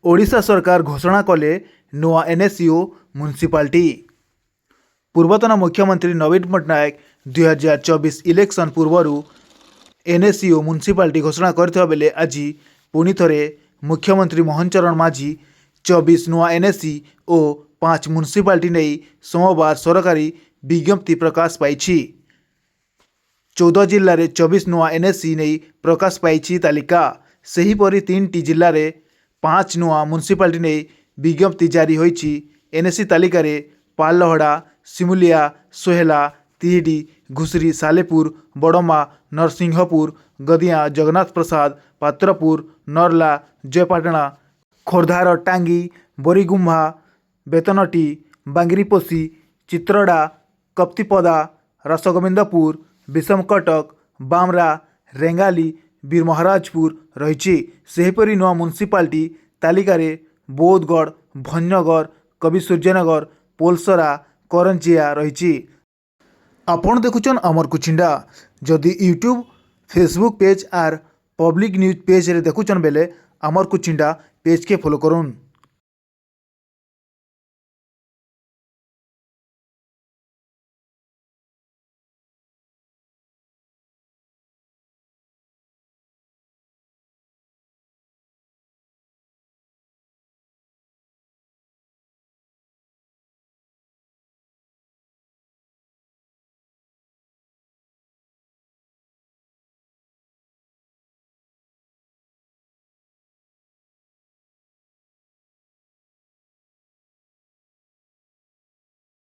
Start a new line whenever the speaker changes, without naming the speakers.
ओडिशा सरकार घोषणा कले नुआ एनएसयू म्युनिसिपालिटी। पूर्वतन मुख्यमंत्री नवीन पट्टनायक 2024 इलेक्शन पूर्वर एनएसयू म्युनिसिपालिटी घोषणा करथिबा बेले आज पुणी थरे मुख्यमंत्री मोहन चरण माझी 24 नुआ एनएससी और 5 म्युनिसिपालिटी नहीं सोमवार सरकारी विज्ञप्ति प्रकाश पाई। 14 जिले में 24 नुआ एनएससी नहीं प्रकाश पाई तालिका। सेहीपरि 3टी जिले में 5 नुआ म्युनिसिपालिटी नहीं विज्ञप्ति जारी होईछि। एनएससी तालिका रे पालहड़ा, सिमुलिया, सोहेला, तिहिडी, घुसरी, सालेपुर, बड़मा, नरसिंहपुर, गदिया, जगन्नाथ प्रसाद, पात्रपुर, नरला, जयपाटना, खोर्धार टांगी, बोरीगुम्भा, बेतनटी, बांगिरीपोशी, चित्रड़ा, कप्तिपदा, रासगोविंदपुर, विषमकटक, बामरा, रेंगाली, वीरमहाराजपुर रही। सेहीपरि नुआ म्युनिसिपालिटी तालिका रे बौद्धगढ़, भंजनगर, कवि सूर्यनगर, पोलसरा, करंजिया रही। आपण देखुचन अमर कुचिंडा। जदि यूट्यूब, फेसबुक पेज आर पब्लिक न्यूज पेज रे देखुचन बेले अमर कुचिंडा पेज के फॉलो करूँ।